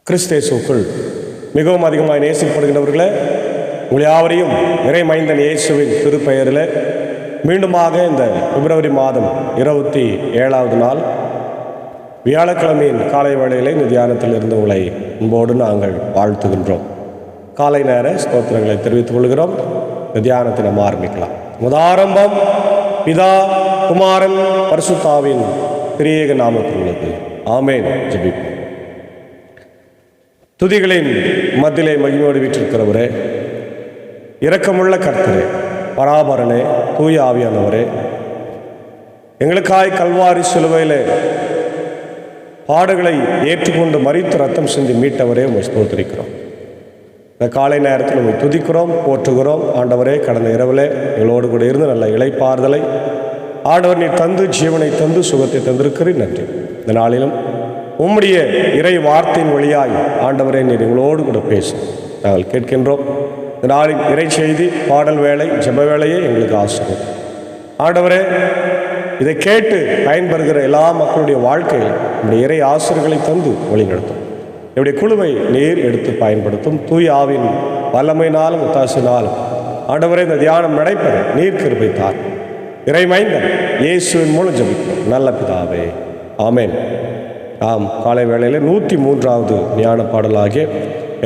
கிறிஸ்தேசுக்குள் மிகவும் அதிகமாக நேசிக்கப்படுகின்றவர்களே, உங்கள் யாவரையும் இறைமைந்தன் இயேசுவின் திருப்பெயரில் மீண்டுமாக இந்த பிப்ரவரி மாதம் 27வது நாள் வியாழக்கிழமையின் காலை வேளையிலே இந்த தியானத்தில் இருந்து உங்களை அன்போடு நாங்கள் வாழ்த்துகின்றோம். காலை நேர ஸ்தோத்திரங்களை தெரிவித்துக் கொள்கிறோம். இந்த தியானத்தை நம்ம ஆரம்பிக்கலாம். முதாரம்பம் பிதா குமாரன் பரிசுத்தாவின் திரியேக நாமத்தில் உள்ளது. ஆமேன். ஜெபிப்போம். துதிகளின் மத்தியிலே மகிமையோடு வீற்றிருக்கிறவரே, இரக்கமுள்ள கர்த்தரே, பராபரனே, தூய ஆவியானவரே, எங்களுக்காய் கல்வாரி சிலுவையிலே பாடுகளை ஏற்றுக்கொண்டு மரித்து ரத்தம் சிந்தி மீட்டவரே உம்மை ஸ்தோத்திரிக்கிறோம். இந்த காலை நேரத்தில் உம்மை துதிக்கிறோம், போற்றுகிறோம். ஆண்டவரே, கடந்த இரவிலே எங்களோடு கூட இருந்து நல்ல இளைப்பாறுதலை ஆண்டவர் நீர் தந்து ஜீவனை தந்து சுகத்தை தந்திருக்கிறீர். நன்றி. இந்த நாளிலும் உம்முடைய இறை வார்த்தையின் வழியாய் ஆண்டவரே நீர் எங்களோடு கூட பேசும் நாங்கள் கேட்கின்றோம். இந்த நாளின் இறை செய்தி, பாடல் வேலை, ஜெப வேலையே எங்களுக்கு ஆசிரியம். ஆண்டவரே, இதை கேட்டு பயன்பெறுகிற எல்லா மக்களுடைய வாழ்க்கையில் நம்முடைய இறை ஆசிரியர்களை தந்து வழிநடத்தும். என்னுடைய குழுவை நீர் எடுத்து பயன்படுத்தும். தூய ஆவின் வல்லமையினாலும் ஒத்தாசினாலும் ஆண்டவரே இந்த தியானம் நடைபெற நீர் கிருபை தார். இறைமைந்தன் இயேசுவின் மூலம் ஜெபிக்கிறோம் நல்ல பிதாவே. ஆமேன். ஆம், காலை வேளையில் 103வது ஞான பாடலாகிய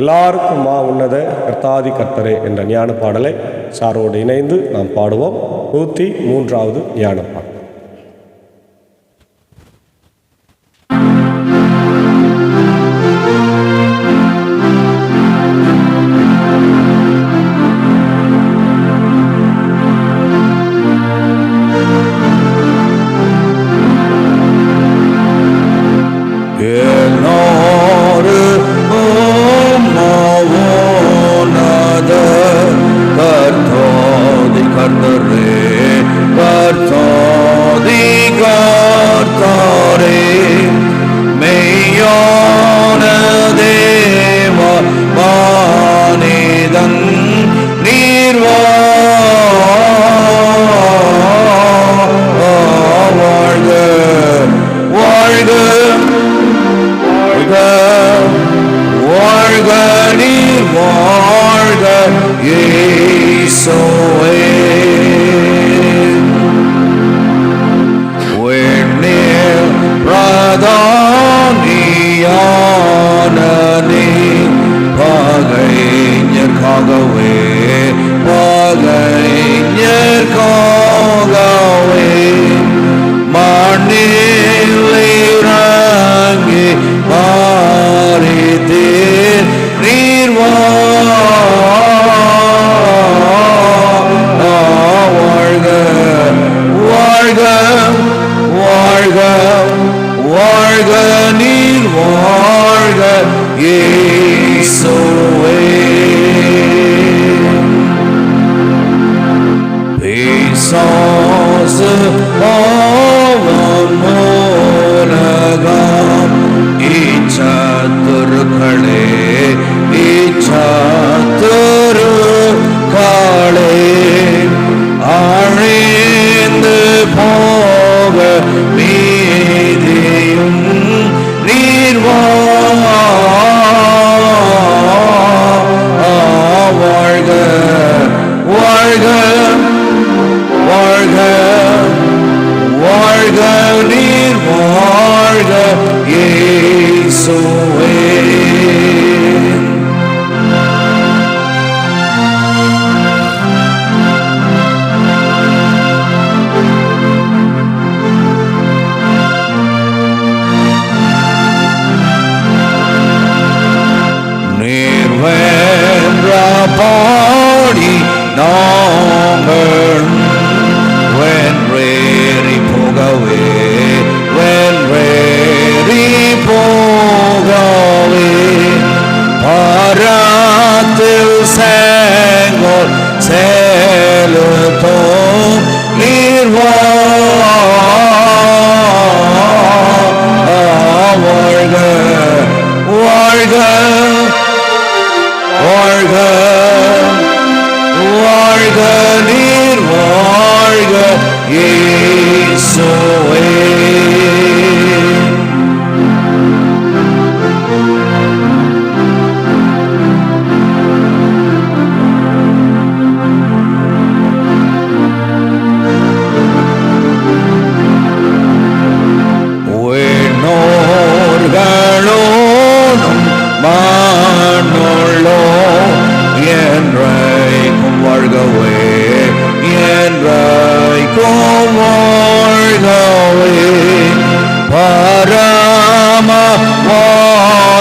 எல்லாருக்கும் உன்னத கர்த்தாதி கர்த்தரே என்ற ஞான பாடலை சாரோடு இணைந்து நாம் பாடுவோம். 103வது ஞான பாடல்.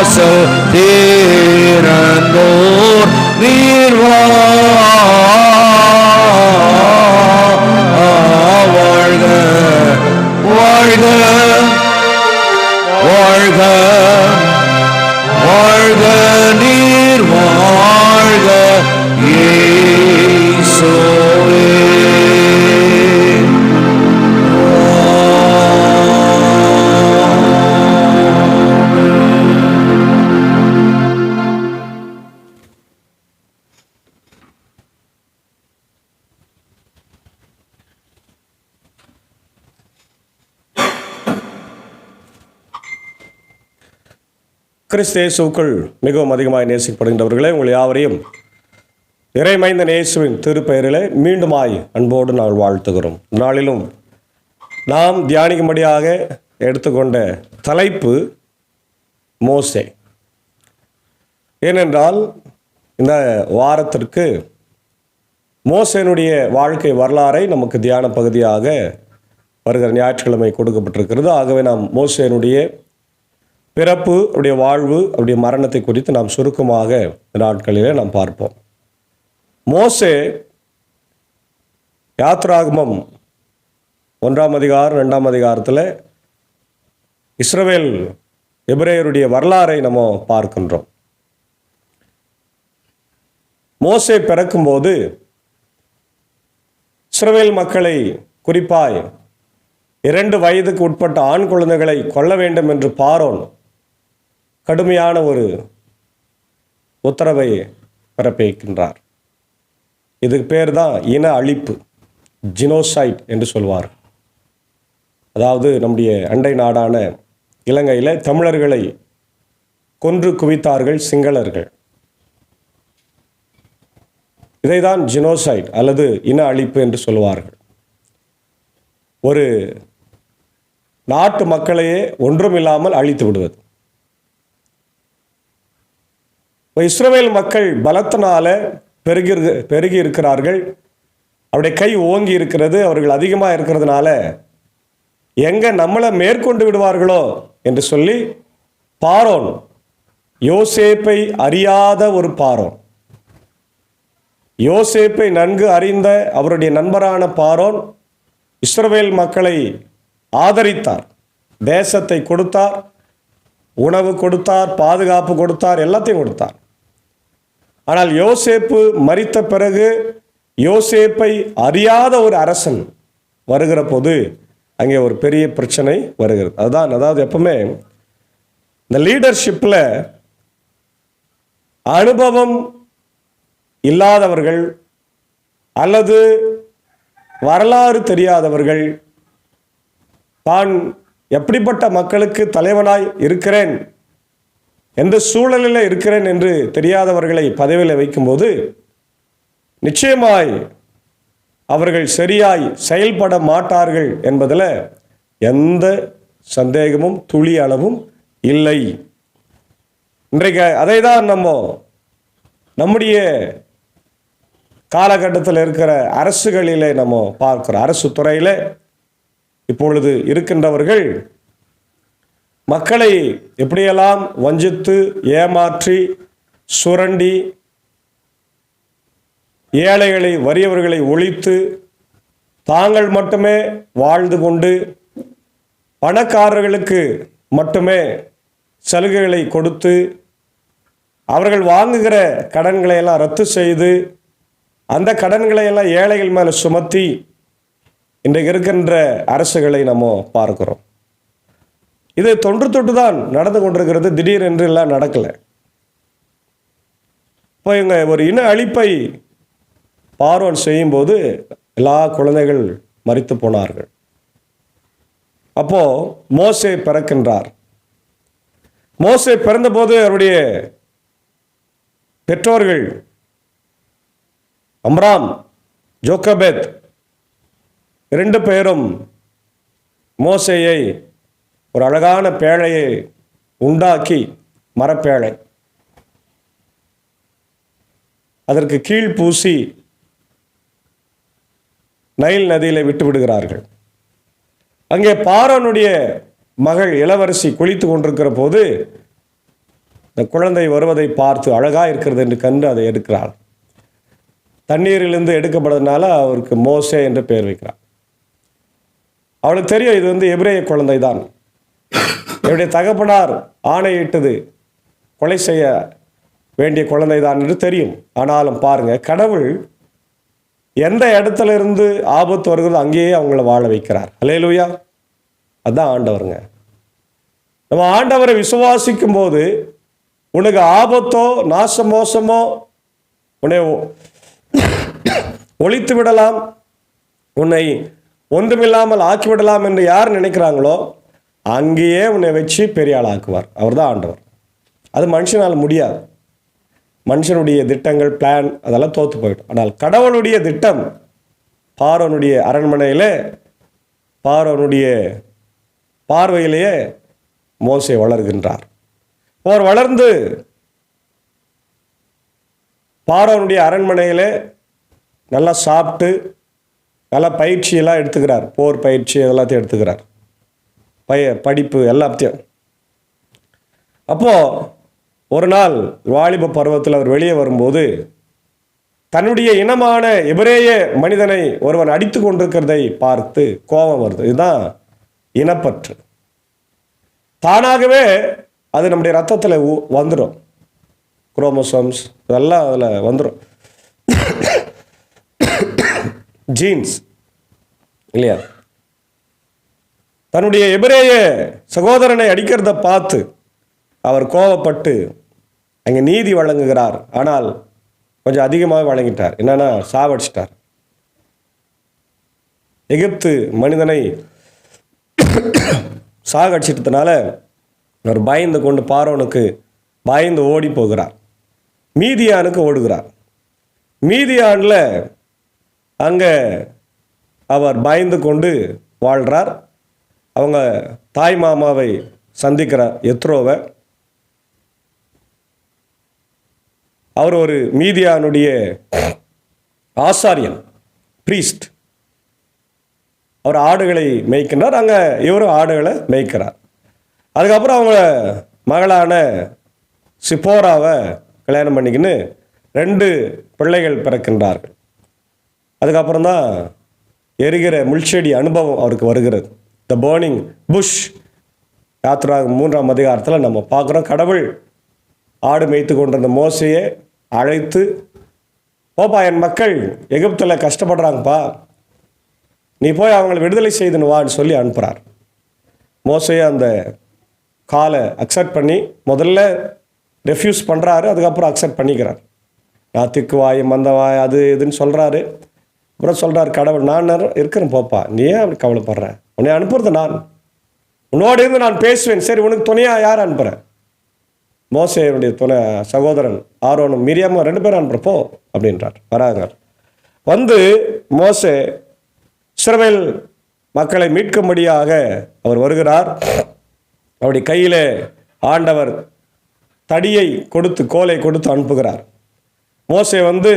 வாசல் தீரந்தோர் நீர் வாழ்க வாழ்க வாழ்க வாழ்க நீர் வாழ்க இயேசுவே. கிறிஸ்து இயேசுவுக்குள் மிகவும் அதிகமாய் நேசிக்கப்படுகின்றவர்களே, உங்கள் யாவரையும் இறைமைந்தன் இயேசுவின் திருப்பெயரிலே மீண்டுமாய் அன்போடு நாங்கள் வாழ்த்துகிறோம். நாளிலும் நாம் தியானிக்கும்படியாக எடுத்துக்கொண்ட தலைப்பு மோசே. ஏனென்றால் இந்த வாரத்திற்கு மோசேனுடைய வாழ்க்கை வரலாறை நமக்கு தியான பகுதியாக வருகிற ஞாயிற்றுக்கிழமை கொடுக்கப்பட்டிருக்கிறது. ஆகவே நாம் மோசேனுடைய பிறப்பு, அவருடைய வாழ்வு, அவருடைய மரணத்தை குறித்து நாம் சுருக்கமாக இந்த நாட்களிலே நாம் பார்ப்போம். மோசே யாத்ராகமம் 1ஆம் அதிகாரம் 2ஆம் அதிகாரத்தில் இஸ்ரவேல் எபிரேயருடைய வரலாறை நம்ம பார்க்கின்றோம். மோசே பிறக்கும்போது இஸ்ரவேல் மக்களை, குறிப்பாய் 2 வயதுக்கு உட்பட்ட ஆண் குழந்தைகளை கொல்ல வேண்டும் என்று பார்வோன் கடுமையான ஒரு உத்தரவை பிறப்பிக்கின்றார். இதுக்கு பேர் தான் இன அழிப்பு, ஜினோசைட் என்று சொல்வார். அதாவது நம்முடைய அண்டை நாடான இலங்கையில் தமிழர்களை கொன்று குவித்தார்கள் சிங்களர்கள். இதைதான் ஜினோசைட் அல்லது இன அழிப்பு என்று சொல்வார்கள். ஒரு நாட்டு மக்களையே ஒன்றுமில்லாமல் அழித்து விடுவது. இஸ்ரவேல் மக்கள் பலத்தினால பெருகி இருக்கிறார்கள். அவருடைய கை ஓங்கி இருக்கிறது. அவர்கள் அதிகமாக இருக்கிறதுனால எங்கே நம்மளை மேற்கொண்டு விடுவார்களோ என்று சொல்லி பார்வோன், யோசேப்பை அறியாத ஒரு பார்வோன், யோசேப்பை நன்கு அறிந்த அவருடைய நண்பரான பார்வோன் இஸ்ரவேல் மக்களை ஆதரித்தார். தேசத்தை கொடுத்தார், உணவு கொடுத்தார், பாதுகாப்பு கொடுத்தார், எல்லாத்தையும் கொடுத்தார். ஆனால் யோசேப்பு மரித்த பிறகு யோசேப்பை அறியாத ஒரு அரசன் வருகிற போது அங்கே ஒரு பெரிய பிரச்சனை வருகிறது. அதாவது எப்பவுமே இந்த லீடர்ஷிப்பில் அனுபவம் இல்லாதவர்கள் அல்லது வரலாறு தெரியாதவர்கள், தான் எப்படிப்பட்ட மக்களுக்கு தலைவனாய் இருக்கிறேன், எந்த சூழலில் இருக்கிறேன் என்று தெரியாதவர்களை பதவியில் வைக்கும்போது நிச்சயமாய் அவர்கள் சரியாய் செயல்பட மாட்டார்கள் என்பதில் எந்த சந்தேகமும் துளி அளவும் இல்லை. இன்றைக்கு அதை தான் நம்முடைய காலகட்டத்தில் இருக்கிற அரசுகளிலே நம்ம பார்க்கிறோம். அரசு துறையில் இப்பொழுது இருக்கின்றவர்கள் மக்களை எப்படியெல்லாம் வஞ்சித்து ஏமாற்றி சுரண்டி ஏழைகளை வறியவர்களை ஒழித்து தாங்கள் மட்டுமே வாழ்ந்து கொண்டு பணக்காரர்களுக்கு மட்டுமே சலுகைகளை கொடுத்து அவர்கள் வாங்குகிற கடன்களை எல்லாம் ரத்து செய்து அந்த கடன்களை எல்லாம் ஏழைகள் மேலே சுமத்தி இன்றைக்கு இருக்கின்ற அரசுகளை நம்ம பார்க்கிறோம். இது தொன்று தான் நடந்து கொண்டிருக்கிறது. திடீரென்று எல்லாம் நடக்கலை. இப்போ இவங்க ஒரு இன அழிப்பை பார்வோன் செய்யும்போது எல்லா குழந்தைகள் மரித்து போனார்கள். அப்போ மோசே பிறக்கின்றார். மோசே பிறந்தபோது அவருடைய பெற்றோர்கள் அம்ராம், ஜோக்கபேத் 2 பேரும் மோசேயை ஒரு அழகான பேழையை உண்டாக்கி, மரப்பேழை, அதற்கு கீழ் பூசி நைல் நதியிலே விட்டு விடுகிறார்கள். அங்கே பார்வோனுடைய மகள் இளவரசி குளித்து கொண்டிருக்கிற போது இந்த குழந்தை வருவதை பார்த்து அழகாக இருக்கிறது என்று கண்டு அதை எடுக்கிறாள். தண்ணீரிலிருந்து எடுக்கப்படுறதுனால அவருக்கு மோசே என்று பெயர் வைக்கிறார். அவளுக்கு தெரியும் இது எபிரேய குழந்தை தான். என்னுடைய தகப்பனார் ஆணையிட்டது கொலை செய்ய வேண்டிய குழந்தை தான் என்று தெரியும். ஆனாலும் பாருங்க, கடவுள் எந்த இடத்துல இருந்து ஆபத்து வருகிறதோ அங்கேயே அவங்கள வாழ வைக்கிறார். அல்லேலூயா. அதுதான் ஆண்டவருங்க. நம்ம ஆண்டவரை விசுவாசிக்கும் போது உனக்கு ஆபத்தோ நாசமோசமோ உன்னை ஒழித்து விடலாம், உன்னை ஒன்றுமில்லாமல் ஆக்கிவிடலாம் என்று யார் நினைக்கிறாங்களோ அங்கேயே உன்னை வச்சு பெரிய ஆள் ஆக்குவார். அவர் தான் ஆண்டவர். அது மனுஷனால் முடியாது. மனுஷனுடைய திட்டங்கள், பிளான் அதெல்லாம் தோற்று போயிடும். ஆனால் கடவுளுடைய திட்டம், பார்வோனுடைய அரண்மனையில் பார்வோனுடைய பார்வையிலேயே மோசே வளர்கின்றார். அவர் வளர்ந்து பார்வோனுடைய அரண்மனையில் நல்லா சாப்பிட்டு நல்லா பயிற்சியெல்லாம் எடுத்துக்கிறார். போர் பயிற்சி எல்லாத்தையும் எடுத்துக்கிறார், படிப்பு எல்லாத்தையும். அப்போது ஒரு நாள் வாலிப பருவத்தில் அவர் வெளியே வரும்போது தன்னுடைய இனமான எபிரேய மனிதனை ஒருவன் அடித்து கொண்டிருக்கிறதை பார்த்து கோபம் வருது. இதுதான் இனப்பற்று. தானாகவே அது நம்முடைய ரத்தத்தில் வந்துடும். குரோமோசோம்ஸ் இதெல்லாம் அதில் வந்துடும். ஜீன்ஸ் இல்லையா? தன்னுடைய எபிரேய சகோதரனை அடிக்கிறத பார்த்து அவர் கோபப்பட்டு அங்கே நீதி வழங்குகிறார். ஆனால் கொஞ்சம் அதிகமாக வழங்கிட்டார். என்னன்னா, சாவடிச்சிட்டார். எகிப்து மனிதனை சாகடிச்சிட்டதுனால அவர் பயந்து கொண்டு பார்வோனுக்கு பயந்து ஓடி போகிறார். மீதியானுக்கு ஓடுகிறார். மீதியானில் அங்கே அவர் பயந்து கொண்டு வாழ்கிறார். அவங்க தாய் மாமாவை சந்திக்கிறார், எத்ரோவை. அவர் ஒரு மீதியானுடைய ஆசாரியன், பிரீஸ்ட். அவர் ஆடுகளை மேய்க்கின்றார். அங்கே இவரும் ஆடுகளை மேய்க்கிறார். அதுக்கப்புறம் அவங்க மகளான சிப்போராவை கல்யாணம் பண்ணிக்கின்னு 2 பிள்ளைகள் பிறக்கின்றார்கள். அதுக்கப்புறம் தான் எரிகிற முள்செடி அனுபவம் அவருக்கு வருகிறது. த பர்னிங் புஷ். யாத்திராகமம் 3ஆம் அதிகாரத்தில் நம்ம பார்க்குறோம். கடவுள் ஆடு மேய்த்து கொண்டிருந்த மோசையை அழைத்து, போப்பா, என் மக்கள் எகிப்தில் கஷ்டப்படுறாங்கப்பா, நீ போய் அவங்களை விடுதலை செய்துன்னு வான்னு சொல்லி அனுப்புகிறார். மோசையை அந்த காலை அக்செப்ட் பண்ணி முதல்ல ரெஃப்யூஸ் பண்ணுறாரு. அதுக்கப்புறம் அக்செப்ட் பண்ணிக்கிறார். நான் திக்குவாய் மந்தவாய் அது இதுன்னு சொல்கிறாரு. அப்புறம் சொல்கிறார், கடவுள் நான் இருக்கிறேன், போப்பா, நீ ஏன் அப்படி கவலைப்படுற, உன்னை அனுப்புறது நான், உன்னோடு இருந்து நான் பேசுவேன். சரி, உனக்கு துணையாக யார் அனுப்புகிறேன்? மோசேனுடைய துணை சகோதரன் ஆரோனும் மிரியாமும் 2 பேரும் அனுப்புகிறப்போ அப்படின்றார். வராங்க. வந்து மோசே இஸ்ரவேல் மக்களை மீட்கும்படியாக அவர் வருகிறார். அவருடைய கையில் ஆண்டவர் தடியை கொடுத்து, கோலை கொடுத்து அனுப்புகிறார். மோசே வந்து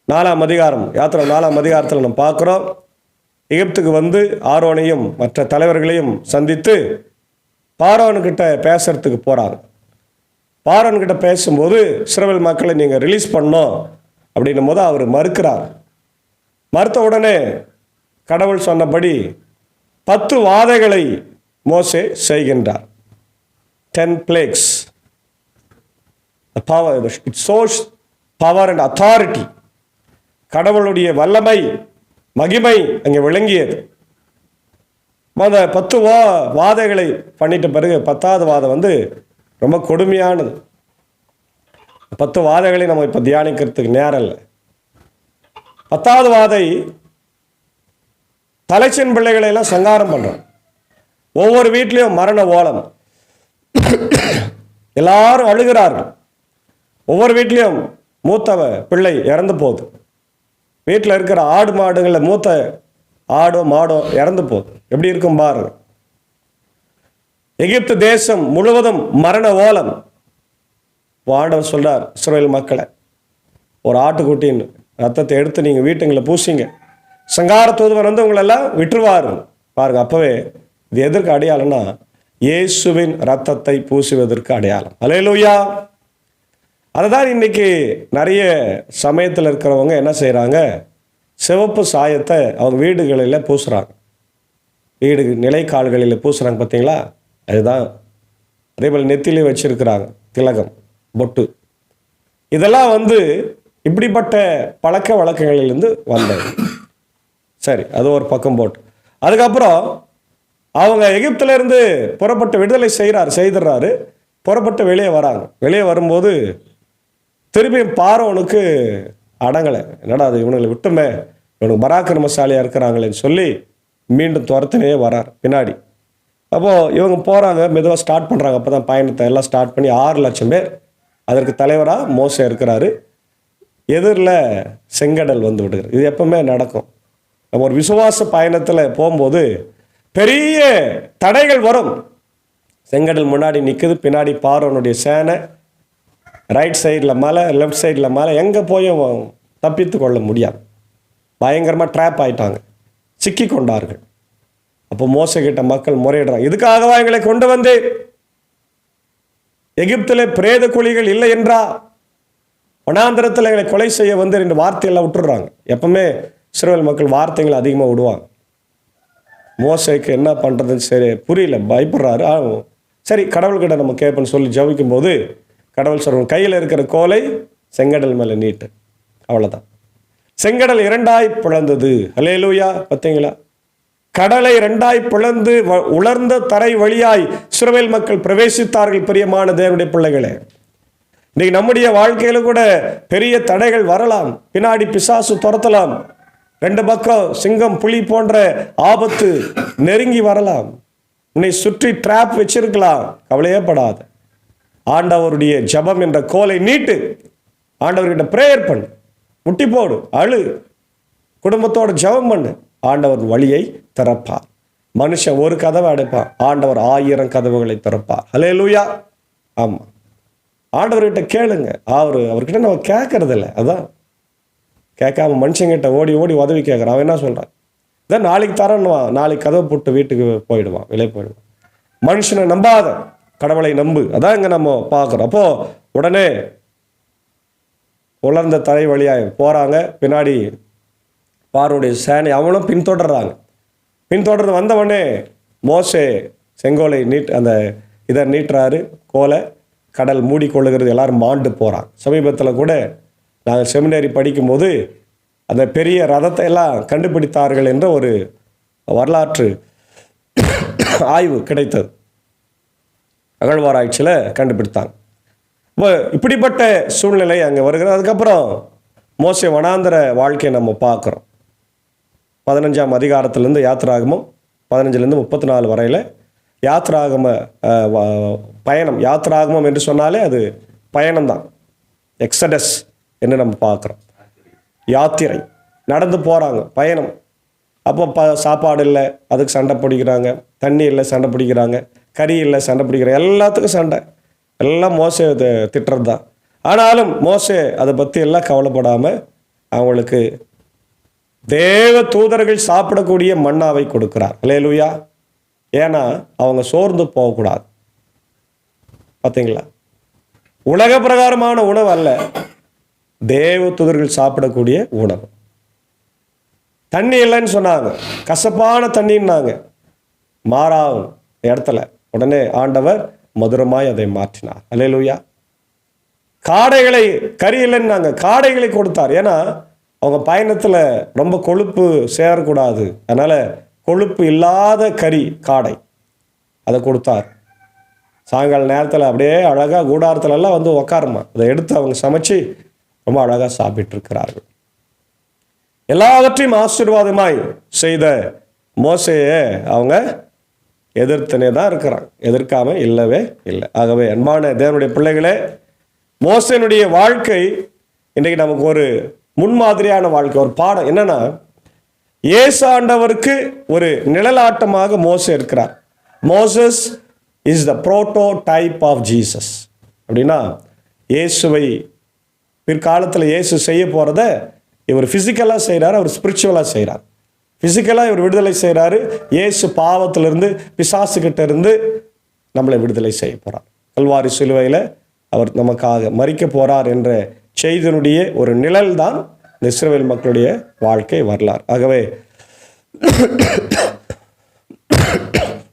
4ஆம் அதிகாரம், யாத்திரை 4ஆம் அதிகாரத்தில் நம்ம பார்க்குறோம். எகிப்துக்கு வந்து ஆரோனையும் மற்ற தலைவர்களையும் சந்தித்து பார்வோன்கிட்ட பேசுறதுக்கு போகிறாங்க. பார்வோன்கிட்ட பேசும்போது இஸ்ரவேல் மக்களை நீங்கள் ரிலீஸ் பண்ணோம் அப்படின்னும் போது அவர் மறுக்கிறார். மறுத்த உடனே கடவுள் சொன்னபடி 10 வாதைகளை மோசே செய்கின்றார். 10 plagues. The power, it shows power and authority. கடவுளுடைய வல்லமை, மகிமை அங்கே விளங்கியது. அந்த 10 வாதைகளை பண்ணிட்ட பிறகு 10வது வாதம் வந்து ரொம்ப கொடுமையானது. 10 வாதைகளை நம்ம இப்போ தியானிக்கிறதுக்கு நேரம் இல்லை. 10வது வாதை, தலைச்சன் பிள்ளைகளை எல்லாம் சங்காரம் பண்ணுறோம். ஒவ்வொரு வீட்லேயும் மரண ஓலம். எல்லாரும் அழுகிறார்கள். ஒவ்வொரு வீட்லேயும் மூத்த பிள்ளை இறந்து போகுது. வீட்டில் இருக்கிற ஆடு மாடுகளில் மூத்த ஆடோ மாடோ இறந்து போகுது. எப்படி இருக்கும் பாருங்க. எகிப்து தேசம் முழுவதும் மரண ஓலம். ஆண்டவர் சொல்றார், இஸ்ரவேல் மக்களை, ஒரு ஆட்டுக்குட்டியின் ரத்தத்தை எடுத்து நீங்கள் வீட்டுங்களை பூசிங்க, சங்கார தூதுவன் வந்து உங்களெல்லாம் விட்டுருவாரு பாருங்க. அப்போவே இது எதற்கு அடையாளம்னா, இயேசுவின் இரத்தத்தை பூசுவதற்கு அடையாளம். அல்லேலூயா. அதுதான் இன்னைக்கு நிறைய சமயத்தில் இருக்கிறவங்க என்ன செய்கிறாங்க, சிவப்பு சாயத்தை அவங்க வீடுகளில் பூசுகிறாங்க, வீடு நிலைக்கால்களில் பூசுகிறாங்க. பார்த்தீங்களா? அதுதான். அதேபோல் நெத்திலே வச்சிருக்கிறாங்க திலகம், பொட்டு. இதெல்லாம் இப்படிப்பட்ட பழக்க வழக்கங்களிலிருந்து வந்தது. சரி, அது ஒரு பக்கம் போட்டு, அதுக்கப்புறம் அவங்க எகிப்திலிருந்து புறப்பட்டு விடுதலை செய்துடுறாரு. புறப்பட்டு வெளியே வராங்க. வெளியே வரும்போது திரும்பியும் பார்வோனுக்கு அடங்கலை. என்னடா அது, இவனுங்களை விட்டுமே, இவனுக்கு பராக்கிரமசாலியாக இருக்கிறாங்களேன்னு சொல்லி மீண்டும் துரத்தினே வரார் பின்னாடி. அப்போது இவங்க போகிறாங்க, மெதுவாக ஸ்டார்ட் பண்ணுறாங்க. அப்போ தான் பயணத்தை எல்லாம் ஸ்டார்ட் பண்ணி 6 லட்சம் பேர், அதற்கு தலைவராக மோசே இருக்கிறாரு. எதிரில் செங்கடல் வந்து விடுகிறது. இது எப்பவுமே நடக்கும். நம்ம ஒரு விசுவாச பயணத்தில் போகும்போது பெரிய தடைகள் வரும். செங்கடல் முன்னாடி நிற்குது, பின்னாடி பார்வோனுடைய சேனை, ரைட் சைடில் மலை, லெஃப்ட் சைடில் மலை, எங்கே போயும் தப்பித்து கொள்ள முடியாது. பயங்கரமாக ட்ராப் ஆயிட்டாங்க, சிக்கி கொண்டார்கள். அப்போ மோசே கிட்ட மக்கள் முறையிடுறாங்க, இதுக்காகவா எங்களை கொண்டு வந்து எகிப்திலே பிரேத குழிகள் இல்லை என்றா, வனாந்திரத்தில் எங்களை கொலை செய்ய வந்து 2 வார்த்தையெல்லாம் விட்டுடுறாங்க. எப்பவுமே இஸ்ரவேல் மக்கள் வார்த்தைகளை அதிகமாக விடுவாங்க. மோசேக்கு என்ன பண்ணுறதுன்னு சரி புரியல, பயப்படுறாரு. சரி, கடவுள்கிட்ட நம்ம கேட்போன்னு சொல்லி ஜபிக்கும் போது கடவுள் சொல்லுவோம், கையில் இருக்கிற கோலை செங்கடல் மேலே நீட்டு. அவ்வளோதான். செங்கடல் 2ஆய் பிளந்தது. அல்லேலூயா. பார்த்தீங்களா? கடலை 2ஆய் பிளந்து உலர்ந்த தரை வழியாய் இஸ்ரவேல் மக்கள் பிரவேசித்தார்கள். பிரியமான தேவனுடைய பிள்ளைகளே, இன்னைக்கு நம்முடைய வாழ்க்கையில கூட பெரிய தடைகள் வரலாம். பின்னாடி பிசாசு துரத்தலாம். 2 பக்கம் சிங்கம், புலி போன்ற ஆபத்து நெருங்கி வரலாம். உன்னை சுற்றி ட்ராப் வச்சிருக்கலாம். கவலையே படாத. ஆண்டவருடைய ஜபம் என்ற கோலை நீட்டு. ஆண்டவர்கிட்ட பிரேயர் பண்ணு, முட்டி போடு, அழு, குடும்பத்தோட ஜபம் பண்ணு. ஆண்டவர் வழியை திறப்பார். மனுஷன் ஒரு கதவை அடைப்பான், ஆண்டவர் 1000 கதவுகளை திறப்பார். அல்லேலூயா. ஆமாம், ஆண்டவர்கிட்ட கேளுங்க. அவர்கிட்ட நம்ம கேட்கறது இல்லை. அதான் கேட்காம மனுஷங்கிட்ட ஓடி ஓடி உதவி கேட்குறான். அவன் என்ன சொல்கிறான், இதான் நாளைக்கு தரணுவான், நாளைக்கு கதவை போட்டு வீட்டுக்கு போயிடுவான், வெளியே போயிடுவான். மனுஷனை நம்பாத, கடவுளை நம்பு. அதான் இங்கே நம்ம பார்க்குறோம். அப்போது உடனே உலர்ந்த தரை வழியாக போகிறாங்க. பின்னாடி பார்வோனுடைய சேனை அவனும் பின்தொடர்றாங்க. பின்தொடர்ந்து வந்தவொடனே மோசே செங்கோலை இதை நீட்டுறாரு, கோலை. கடல் மூடிக்கொள்ளுகிறது. எல்லாரும் மாண்டு போகிறாங்க. சமீபத்தில் கூட நாங்கள் செமினரி படிக்கும்போது அந்த பெரிய ரதத்தை எல்லாம் கண்டுபிடித்தார்கள் என்ற ஒரு வரலாற்று ஆய்வு கிடைத்தது. அகழ்வாராய்ச்சியில் கண்டுபிடித்தாங்க. இப்போ இப்படிப்பட்ட சூழ்நிலை அங்கே வருகிறது. அதுக்கப்புறம் மோசே வனாந்தர வாழ்க்கையை நம்ம பார்க்குறோம். 15ஆம் அதிகாரத்திலேருந்து யாத்திராகமம் 15லேருந்து 34 வரையில் யாத்திராகம பயணம். யாத்திராகமம் என்று சொன்னாலே அது பயணம்தான். எக்ஸடஸ் என்று நம்ம பார்க்குறோம். யாத்திரை, நடந்து போகிறாங்க, பயணம். அப்போ சாப்பாடு இல்லை, அதுக்கு சண்டை பிடிக்கிறாங்க. தண்ணி இல்லை, சண்டை பிடிக்கிறாங்க. கறி இல்லை, சண்டை பிடிக்கிறாங்க. எல்லாத்துக்கும் சண்டை. எல்லாம் மோசே திட்டுறது தான். ஆனாலும் மோசே அதை பற்றி எல்லாம் கவலைப்படாமல் அவங்களுக்கு தேவ தூதர்கள் சாப்பிடக்கூடிய மன்னாவை கொடுக்குறார். அல்லேலூயா. ஏன்னா அவங்க சோர்ந்து போகக்கூடாது. பார்த்தீங்களா? உலக பிரகாரமான உணவு அல்ல, தேவ தூதர்கள் சாப்பிடக்கூடிய உணவு. தண்ணி இல்லைன்னு சொன்னாங்க, கசப்பான தண்ணின்னாங்க. மாறாவும் இடத்துல உடனே ஆண்டவர் மதுரமாய் அதை மாற்றினார். அல்லேலூயா. காடைகளை, கறி இல்லைன்னாங்க, காடைகளை கொடுத்தார். ஏன்னா அவங்க பயணத்தில் ரொம்ப கொழுப்பு சேரக்கூடாது, அதனால் கொழுப்பு இல்லாத கறி, காடை, அதை கொடுத்தார். சாயங்கால நேரத்தில் அப்படியே அழகாக கூடாரத்துலலாம் வந்து உக்காருமா, அதை எடுத்து அவங்க சமைச்சு ரொம்ப அழகாக சாப்பிட்டுருக்கிறார்கள். எல்லாவற்றையும் ஆசீர்வாதமாய் செய்த மோசேயை அவங்க எதிர்த்தனே தான் இருக்கிறாங்க, எதிர்க்காம இல்லவே இல்லை. ஆகவே அன்பான தேவனுடைய பிள்ளைகளே, மோசேனுடைய வாழ்க்கை இன்றைக்கு நமக்கு ஒரு முன்மாதிரியான வாழ்க்கை, ஒரு பாடம். என்னன்னா, இயேசு ஆண்டவருக்கு ஒரு நிழலாட்டமாக மோசே இருக்கிறார். Moses is the prototype of Jesus. அப்படின்னா இயேசுவை பிற்காலத்தில் இயேசு செய்ய போகிறத இவர் ஃபிசிக்கலாக செய்கிறார், அவர் ஸ்பிரிச்சுவலாக செய்கிறார். ஃபிசிக்கலாக இவர் விடுதலை செய்கிறாரு. இயேசு பாவத்திலிருந்து, பிசாசுக்கிட்ட இருந்து நம்மளை விடுதலை செய்ய போகிறார். கல்வாரி சிலுவையில் அவர் நமக்காக மரிக்க போகிறார் என்ற செய்தியினுடைய ஒரு நிழல் தான் இந்த இஸ்ரவேல் மக்களுடைய வாழ்க்கை வரலாறு. ஆகவே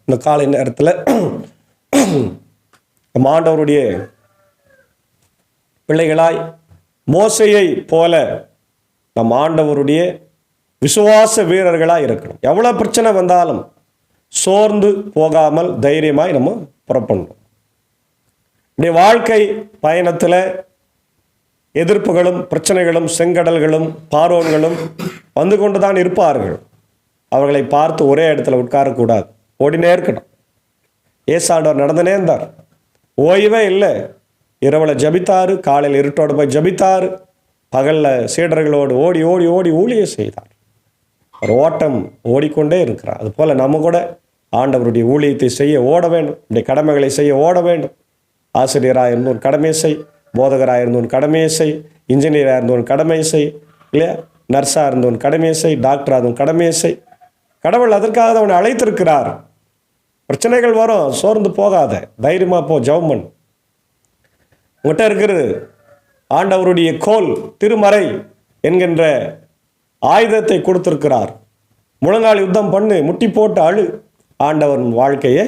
இந்த காலை நேரத்தில் நம் ஆண்டவருடைய பிள்ளைகளாய் மோசையை போல நம் ஆண்டவருடைய விசுவாச வீரர்களாக இருக்கணும். எவ்வளோ பிரச்சனை வந்தாலும் சோர்ந்து போகாமல் தைரியமாய் நம்ம புறப்படணும். இப்படி வாழ்க்கை பயணத்தில் எதிர்ப்புகளும் பிரச்சனைகளும் செங்கடல்களும் பார்வோன்களும் வந்து கொண்டு தான் இருப்பார்கள். அவர்களை பார்த்து ஒரே இடத்துல உட்காரக்கூடாது, ஓடினே இருக்கணும். ஏசாண்டவர் நடந்தனே இருந்தார், ஓய்வே இல்லை. இரவில் ஜபித்தாரு, காலையில் இருட்டோடு போய் ஜபித்தாரு, பகலில் சீடர்களோடு ஓடி ஓடி ஓடி ஊழியம் செய்தார். ஒரு ஓட்டம் ஓடிக்கொண்டே இருக்கிறார். அதுபோல் நம்ம கூட ஆண்டவருடைய ஊழியத்தை செய்ய ஓட வேண்டும், இப்படி கடமைகளை செய்ய ஓட வேண்டும். ஆசிரியராக இருந்தோம் கடமையை செய், போதகராக இருந்தோம் கடமையை செய், இன்ஜினியராக இருந்தோம் கடமையை செய், இல்லையா, நர்ஸாக இருந்தோம் கடமையை செய், டாக்டராக இருந்தோம் கடமையை செய். கடவுள் அதற்காக அவனை அழைத்திருக்கிறார். பிரச்சனைகள் வரும், சோர்ந்து போகாத, தைரியமாக போ, ஜெபம் பண்ணு. உங்கள்கிட்ட இருக்கிறது ஆண்டவருடைய கோல் திருமறை என்கின்ற ஆயுதத்தை கொடுத்திருக்கிறார். முழங்கால் யுத்தம் பண்ணு, முட்டி போட்டு அழு. ஆண்டவர் வாழ்க்கையை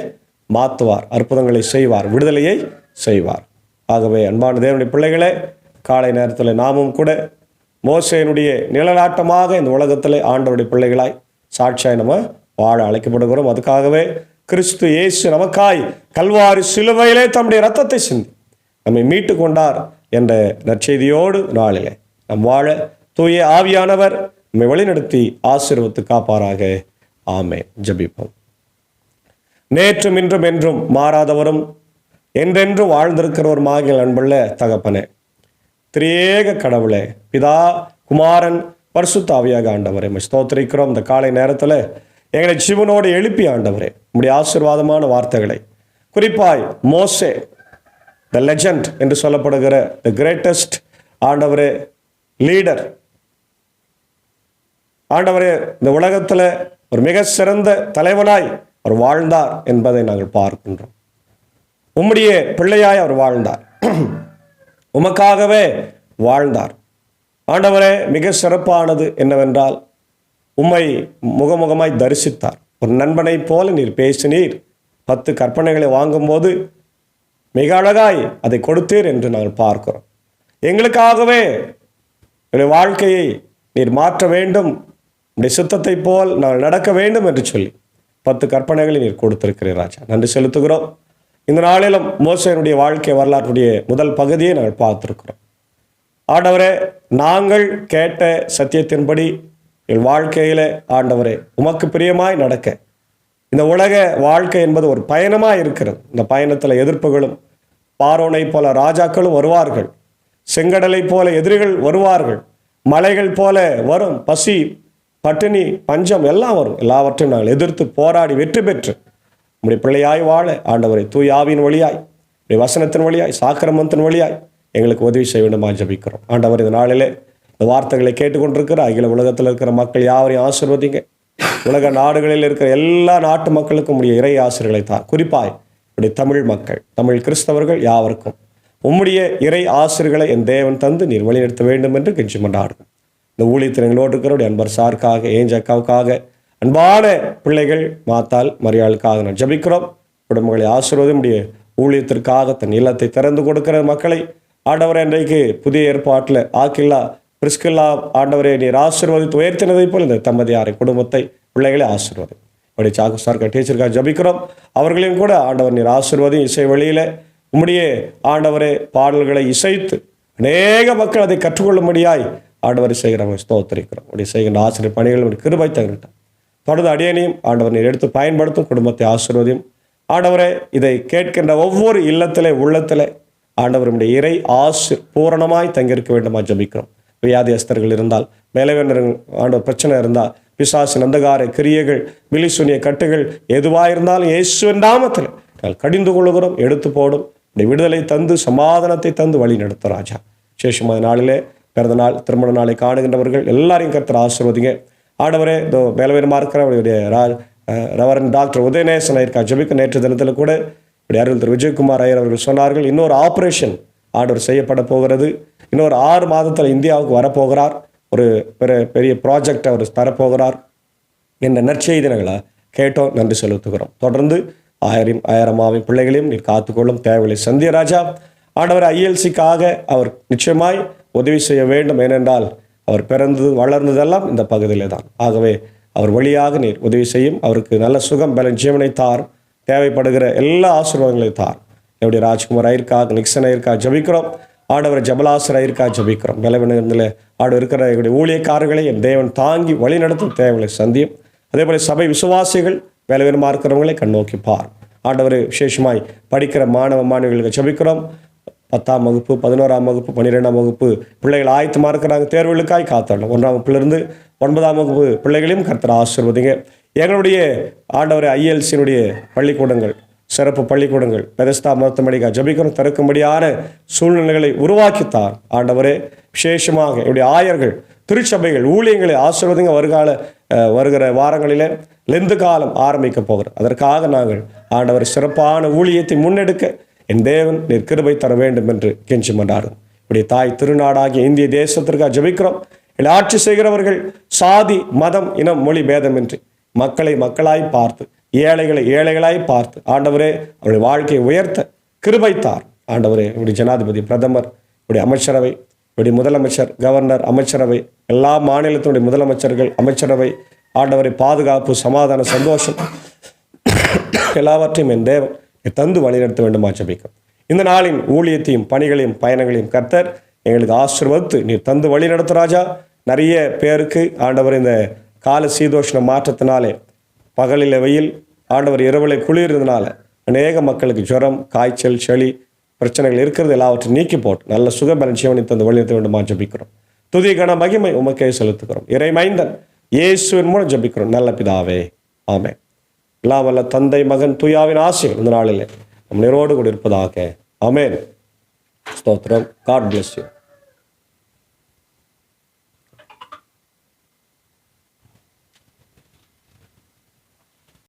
மாற்றுவார், அற்புதங்களை செய்வார், விடுதலையை செய்வார். ஆகவே அன்பான தேவனுடைய பிள்ளைகளே, காலை நேரத்தில் நாமும் கூட மோசேயினுடைய நிழலாட்டமாக இந்த உலகத்தில் ஆண்டவருடைய பிள்ளைகளாய் சாட்சியாய் நம்ம வாழ அழைக்கப்படுகிறோம். அதுக்காகவே கிறிஸ்து இயேசு நமக்காய் கல்வாரி சிலுவையிலே தம்முடைய இரத்தத்தை சிந்தி நம்மை மீட்டு கொண்டார் என்ற நற்செய்தியோடு நாளிலே நம் வாழ தூய ஆவியானவர் நம்மை வழிநடத்தி ஆசீர்வதித்து காப்பாராக. ஆமென். ஜெபிப்போம். நேற்றும் இன்றும் என்றும் மாறாதவரும் என்றென்றும் வாழ்ந்திருக்கிறவருமாகிய அன்புள்ள தகப்பனே, திரியேக கடவுளே, பிதா குமாரன் பரிசுத்த ஆவியாக ஆண்டவரே ஸ்தோத்திரிக்கிறோம். இந்த காலை நேரத்தில் எங்களை ஜீவனோடு எழுப்பி ஆண்டவரே உம்முடைய ஆசீர்வாதமான வார்த்தைகளை, குறிப்பாய் மோசே த லெஜண்ட் என்று சொல்லப்படுகிற த கிரேட்டஸ்ட் ஆண்டவரே லீடர், ஆண்டவரே இந்த உலகத்தில் ஒரு மிக சிறந்த தலைவனாய் அவர் வாழ்ந்தார் என்பதை நாங்கள் பார்க்கின்றோம். உம்முடைய பிள்ளையாய் அவர் வாழ்ந்தார், உமக்காகவே வாழ்ந்தார். ஆண்டவரே மிக சிறப்பானது என்னவென்றால் உம்மை முகமுகமாய் தரிசித்தார். ஒரு நண்பனை போல நீர் பேசினீர். 10 கற்பனைகளை வாங்கும்போது மிக அழகாய் அதை கொடுத்தீர் என்று நாங்கள் பார்க்கிறோம். எங்களுக்காகவே என்னுடைய வாழ்க்கையை நீர் மாற்ற வேண்டும், உடைய சித்தத்தை போல் நாங்கள் நடக்க வேண்டும் என்று சொல்லி 10 கற்பனைகளை நீர் கொடுத்திருக்கிறீர் ராஜா. நன்றி செலுத்துகிறோம். இந்த நாளிலும் மோசேயினுடைய வாழ்க்கை வரலாற்றுடைய முதல் பகுதியை நாங்கள் பார்த்திருக்கிறோம். ஆண்டவரே, நாங்கள் கேட்ட சத்தியத்தின்படி என் வாழ்க்கையில் ஆண்டவரே உமக்கு பிரியமாய் நடக்க, இந்த உலக வாழ்க்கை என்பது ஒரு பயணமாக இருக்கிறது. இந்த பயணத்தில் எதிர்ப்புகளும், பார்வோனை போல ராஜாக்களும் வருவார்கள், செங்கடலை போல எதிரிகள் வருவார்கள், மலைகள் போல வரும், பசி பட்டினி பஞ்சம் எல்லாம் வரும். எல்லாவற்றையும் நாங்கள் எதிர்த்து போராடி வெற்றி பெற்று உம்முடைய பிள்ளையாய் வாழ ஆண்டவரை தூய ஆவியின் வழியாய், உடைய வசனத்தின் வழியாய், சாக்கிரமத்தின் வழியாய் எங்களுக்கு உதவி செய்ய வேண்டுமா ஜெபிக்கிறோம். ஆண்டவர் இந்த நாளிலே இந்த வார்த்தைகளை கேட்டுக்கொண்டிருக்கிற அகில உலகத்தில் இருக்கிற மக்கள் யாவரையும் ஆசீர்வதிங்க. உலக நாடுகளில் இருக்கிற எல்லா நாட்டு மக்களுக்கும் உடைய இறை ஆசிரியர்களை தான், குறிப்பாய் உடைய தமிழ் மக்கள், தமிழ் கிறிஸ்தவர்கள் யாவருக்கும் உம்முடைய இறை ஆசிரியர்களை என் தேவன் தந்து நீர் வழிநடத்த வேண்டும் என்று கெஞ்சி கொண்டாடுவோம். இந்த ஊழியத்தில் எங்களோடு இருக்கிற அன்பர் சாருக்காக, ஏஞ்சக்காவுக்காக, அன்பான பிள்ளைகள் மாத்தால் மரியாளுக்காக நான் ஜபிக்கிறோம். குடும்பங்களை ஆசீர்வதியும் உடைய ஊழியத்திற்காக தன் இல்லத்தை திறந்து கொடுக்கிற மக்களை ஆண்டவரை இன்றைக்கு புதிய ஏற்பாட்டில் ஆக்கில்லா பிரிஸ்கில்லா ஆண்டவரை நீர் ஆசீர்வதித்து உயர்த்தினதை போல் இந்த தம்பதியாரை குடும்பத்தை பிள்ளைகளை ஆசீர்வதி. அப்படி சாக்கு சார்க்க டீச்சருக்காக ஜபிக்கிறோம். அவர்களையும் கூட ஆண்டவர் நீர் ஆசீர்வதி. இசை வழியில் உம்முடைய ஆண்டவரே பாடல்களை இசைத்து அநேக மக்கள் அதை கற்றுக்கொள்ளும்படியாய் ஆண்டவரை செய்கிறவங்க ஸ்தோத்திரிக்கிறோம். அப்படி செய்கின்ற ஆசிரியர் பணிகள் கிருபை தங்கிட்டான். தொடர்ந்து அடியனையும் ஆண்டவர் நீர் எடுத்து பயன்படுத்தும், குடும்பத்தை ஆசீர்வதியும். ஆண்டவரே, இதை கேட்கின்ற ஒவ்வொரு இல்லத்திலே உள்ளத்திலே ஆண்டவருடைய இறை பூரணமாய் தங்கியிருக்க வேண்டுமா ஜபிக்கிறோம். வியாதியஸ்தர்கள் இருந்தால், மேலவேண்டர்கள் ஆண்டவர் பிரச்சனை இருந்தால், பிசாசின் அந்தகார கிரியைகள், விழிசுனிய கட்டுகள் எதுவாக இருந்தாலும் இயேசுவின் நாமத்தில் நாங்கள் கடிந்து கொள்ளுகிறோம். எடுத்து போடும் விடுதலை தந்து சமாதானத்தை தந்து வழி நடத்த ராஜா. விசேஷமான நாளிலே பிறந்த நாள், திருமண நாளை காணுகின்றவர்கள் எல்லாரையும் கர்த்தர் ஆசீர்வதிங்க. ஆண்டவரே, இதோ மேலவேனமாக இருக்கிற அவருடைய ரெவரண்ட் டாக்டர் உதயநேசன் இருக்கா ஜபிக்க. நேற்று தினத்தில் கூட இப்படி அருள் திரு விஜயகுமார் ஐயர் அவர்கள் சொன்னார்கள், இன்னொரு ஆப்ரேஷன் ஆர்டர் செய்யப்பட போகிறது. இன்னொரு 6 மாதத்தில் இந்தியாவுக்கு வரப்போகிறார். ஒரு பெரிய ப்ராஜெக்ட் அவர் தரப்போகிறார் என்ற நற்செய்திகளை கேட்டோம். நன்றி செலுத்துகிறோம். தொடர்ந்து ஆயிரமாவின் பிள்ளைகளையும் நீர் காத்துக்கொள்ளும். தேவைகளை சந்திய ராஜா ஆண்டவர் ILCக்காக அவர் நிச்சயமாய் உதவி செய்ய வேண்டும். ஏனென்றால் அவர் பிறந்தது வளர்ந்ததெல்லாம் இந்த பகுதியிலே தான். ஆகவே அவர் வழியாக நீர் உதவி செய்யும். அவருக்கு நல்ல சுகம் பலன் ஜீவனை தார். தேவைப்படுகிற எல்லா ஆசீர்வாதங்களையும் தார். என்னுடைய ராஜ்குமார் ஐயருக்காக, நிக்சன் ஐயருக்காக ஜபிக்கிறோம். ஆண்டவர் ஜபலாசர் ஐயருக்காக ஜபிக்கிறோம். பலவீனத்தில் ஆண்டவர் இருக்கிற எங்களுடைய ஊழியக்காரர்களை என் தேவன் தாங்கி வழி நடத்தும். தேவைகளை சந்தியும். அதே போல சபை விசுவாசிகள் பலவீனமாக இருக்கிறவங்களை கண்ணோக்கி பார். ஆண்டவர் விசேஷமாய் படிக்கிற மாணவ மாணவிகளுக்கு ஜபிக்கிறோம். 10ஆம் வகுப்பு, 11ஆம் வகுப்பு, 12ஆம் வகுப்பு பிள்ளைகள் ஆயத்தமாக இருக்கிறாங்க. தேர்வுகளுக்காய் காத்தரணும். 1ஆம் வகுப்பிலிருந்து 9ஆம் வகுப்பு பிள்ளைகளையும் கர்த்தர் ஆசீர்வதிங்க. எங்களுடைய ஆண்டவர் ILCயினுடைய பள்ளிக்கூடங்கள், சிறப்பு பள்ளிக்கூடங்கள், பெதஸ்தா மருத்துவமனைக்காக ஜபிக்கிறோம். திறக்கும்படியான சூழ்நிலைகளை உருவாக்கித்தார். ஆண்டவரே விசேஷமாக என்னுடைய ஆயர்கள், திருச்சபைகள், ஊழியங்களை ஆசீர்வதிங்க. வருகிற வாரங்களில் லெந்து காலம் ஆரம்பிக்க போகிறோம். அதற்காக நாங்கள் ஆண்டவர் சிறப்பான ஊழியத்தை முன்னெடுக்க என் தேவன் நீர் கிருபை தர வேண்டும் என்று கெஞ்சி மன்றாடும். இப்படி தாய் திருநாடாகிய இந்திய தேசத்திற்காக ஜபிக்கிறோம். இல்லை ஆட்சி செய்கிறவர்கள் சாதி, மதம், இனம், மொழி பேதமின்றி மக்களை மக்களாய் பார்த்து, ஏழைகளை ஏழைகளாய் பார்த்து ஆண்டவரே அவருடைய வாழ்க்கையை உயர்த்த கிருபைத்தார். ஆண்டவரே இப்படி ஜனாதிபதி, பிரதமர், இப்படி அமைச்சரவை, இப்படி முதலமைச்சர், கவர்னர், அமைச்சரவை, எல்லா மாநிலத்தினுடைய முதலமைச்சர்கள், அமைச்சரவை, ஆண்டவரை பாதுகாப்பு, சமாதான, சந்தோஷம் எல்லாவற்றையும் என் தேவன் தந்து வழிநடத்த வேண்டுமா ஜபிக்கும். இந்த நாளின் ஊழியத்தையும் பணிகளையும் பயணங்களையும் கர்த்தர் எங்களுக்கு ஆசீர்வதித்து நீர் தந்து வழி நடத்து ராஜா. நிறைய பேருக்கு ஆண்டவர் இந்த கால சீதோஷ்ண மாற்றத்தினாலே பகலில் வெயில், ஆண்டவர் இரவில் குளிர்றதுனால அநேக மக்களுக்கு ஜுரம், காய்ச்சல், சளி பிரச்சனைகள் இருக்கிறது. எல்லாவற்றையும் நீக்கி போட்டு நல்ல சுகபலன் ஜீவனை தந்து வழிநடத்த வேண்டுமா ஜபிக்கிறோம். துதி கன மகிமை உமக்கே செலுத்துகிறோம். இறை மைந்தன் இயேசுவின் மூலம் ஜபிக்கிறோம் நல்ல பிதாவே, ஆமென். எல்லாம் வல்ல தந்தை, மகன், தூயாவின் ஆசைகள் இந்த நாளிலே நம் நேரோடு கூட இருப்பதாக. ஆமென். ஸ்தோத்திரம். God bless you.